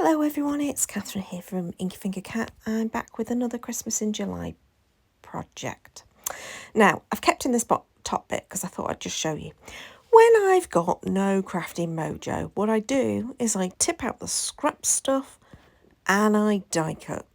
Hello everyone, it's Catherine here from Inky Finger Cat. I'm back with another Christmas in July project. Now, I've kept in this top bit because I thought I'd just show you. When I've got no crafting mojo, what I do is I tip out the scrap stuff and I die cut.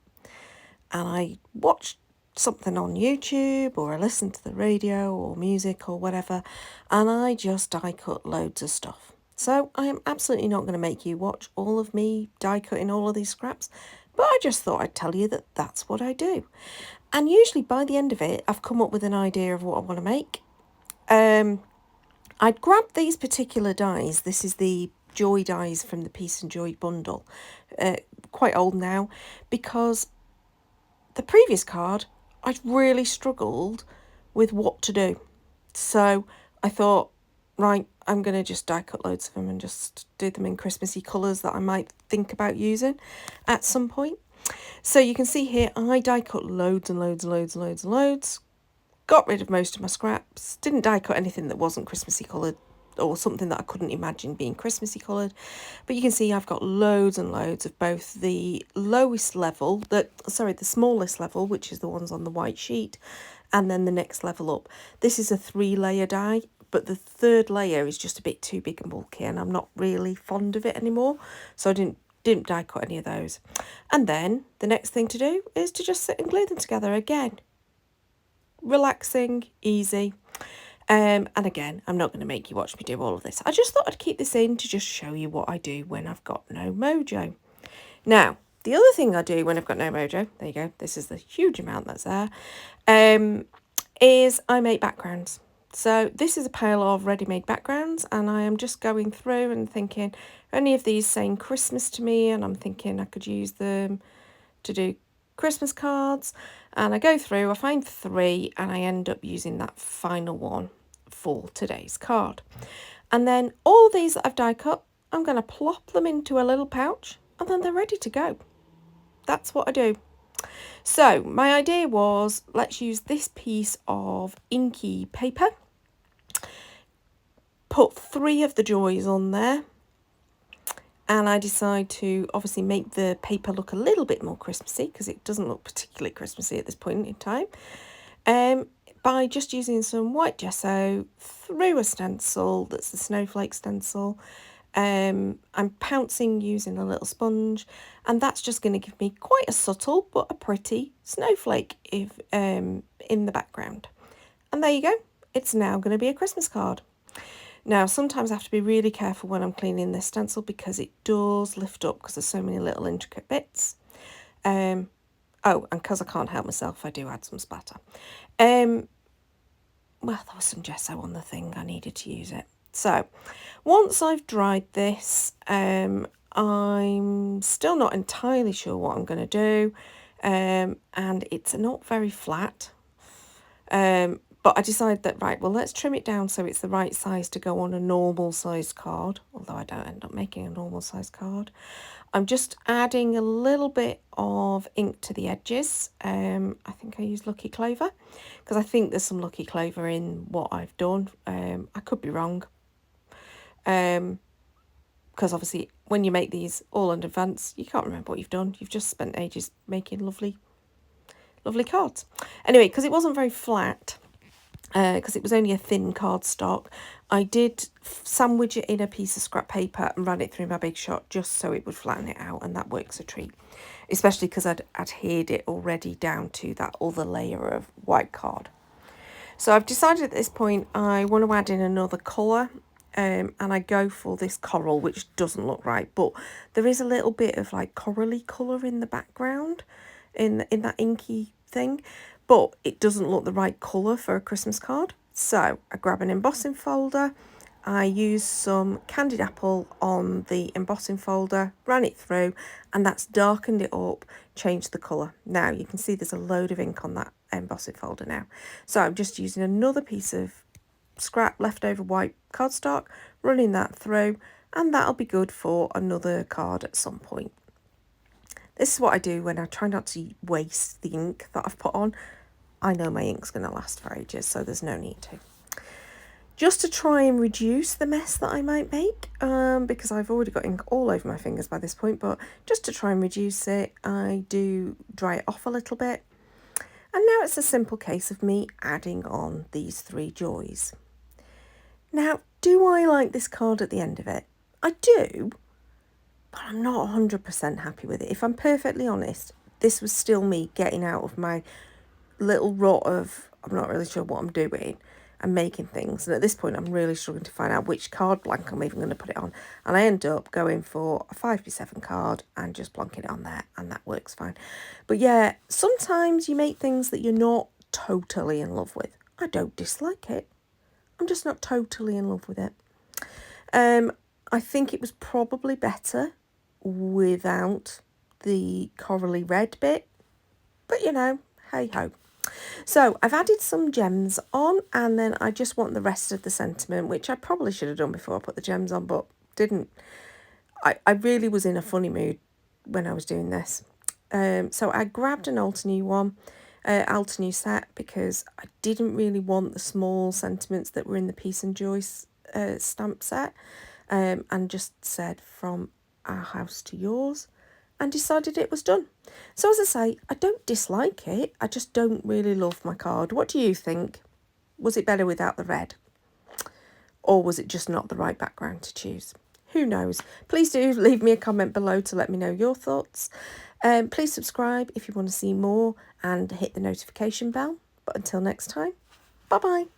And I watch something on YouTube or I listen to the radio or music or whatever, and I just die cut loads of stuff. So I am absolutely not going to make you watch all of me die cutting all of these scraps, but I just thought I'd tell you that that's what I do. And usually by the end of it, I've come up with an idea of what I want to make. I'd grabbed these particular dies. This is the Joy dies from the Peace and Joy bundle. Quite old now, because the previous card, I'd really struggled with what to do. So I thought, right, I'm going to just die cut loads of them and just do them in Christmassy colours that I might think about using at some point. So you can see here, I die cut loads and loads and loads and loads and loads. Got rid of most of my scraps. Didn't die cut anything that wasn't Christmassy coloured or something that I couldn't imagine being Christmassy coloured. But you can see I've got loads and loads of both the lowest level, the smallest level, which is the ones on the white sheet, and then the next level up. This is a 3-layer die, but the third layer is just a bit too big and bulky, and I'm not really fond of it anymore. So I didn't die cut any of those. And then the next thing to do is to just sit and glue them together again. Relaxing, easy. And again, I'm not going to make you watch me do all of this. I just thought I'd keep this in to just show you what I do when I've got no mojo. Now, the other thing I do when I've got no mojo, there you go, this is the huge amount that's there, is I make backgrounds. So this is a pile of ready-made backgrounds, and I am just going through and thinking, any of these saying Christmas to me, and I'm thinking I could use them to do Christmas cards, and I go through, I find 3, and I end up using that final one for today's card. And then all these that I've die cut, I'm going to plop them into a little pouch, and then they're ready to go. That's what I do. So my idea was, let's use this piece of inky paper, put 3 of the joys on there, and I decide to obviously make the paper look a little bit more Christmassy, because it doesn't look particularly Christmassy at this point in time, by just using some white gesso through a stencil that's the snowflake stencil. I'm pouncing using a little sponge, and that's just going to give me quite a subtle but a pretty snowflake in the background. And there you go, it's now going to be a Christmas card. Now, sometimes I have to be really careful when I'm cleaning this stencil, because it does lift up because there's so many little intricate bits. Oh, and because I can't help myself, I do add some splatter. Well, there was some gesso on the thing, I needed to use it. So, once I've dried this, I'm still not entirely sure what I'm going to do, and it's not very flat. But I decided that, right, well, let's trim it down so it's the right size to go on a normal sized card, although I don't end up making a normal sized card. I'm just adding a little bit of ink to the edges. I think I use Lucky Clover, because I think there's some Lucky Clover in what I've done. I could be wrong. Because obviously when you make these all in advance, you can't remember what you've done. You've just spent ages making lovely cards. Anyway, because it wasn't very flat, because it was only a thin cardstock, I did sandwich it in a piece of scrap paper and ran it through my Big Shot just so it would flatten it out, and that works a treat, especially because I'd adhered it already down to that other layer of white card. So I've decided at this point I want to add in another colour, and I go for this coral, which doesn't look right, but there is a little bit of like corally colour in the background in that inky thing, but it doesn't look the right colour for a Christmas card. So I grab an embossing folder, I use some candied apple on the embossing folder, ran it through, and that's darkened it up, changed the colour. Now you can see there's a load of ink on that embossing folder now. So I'm just using another piece of scrap leftover white cardstock, running that through, and that'll be good for another card at some point. This is what I do when I try not to waste the ink that I've put on. I know my ink's going to last for ages, so there's no need to. just to try and reduce the mess that I might make, because I've already got ink all over my fingers by this point, but just to try and reduce it, I do dry it off a little bit. And now it's a simple case of me adding on these 3 joys. Now, do I like this card at the end of it? I do, but I'm not 100% happy with it. If I'm perfectly honest, this was still me getting out of my little rut of, I'm not really sure what I'm doing, and making things. And at this point, I'm really struggling to find out which card blank I'm even going to put it on. And I end up going for a 5x7 card and just blonking it on there, and that works fine. But yeah, sometimes you make things that you're not totally in love with. I don't dislike it. I'm just not totally in love with it. I think it was probably better without the corally red bit, but you know, hey ho. So I've added some gems on, and then I just want the rest of the sentiment, which I probably should have done before I put the gems on, but didn't. I really was in a funny mood when I was doing this. So I grabbed an Altenew set, because I didn't really want the small sentiments that were in the Peace and Joy stamp set, and just said from our house to yours, and decided it was done. So as I say, I don't dislike it, I just don't really love my card. What do you think? Was it better without the red? Or was it just not the right background to choose? Who knows? Please do leave me a comment below to let me know your thoughts. Please subscribe if you want to see more, and hit the notification bell. But until next time, bye bye.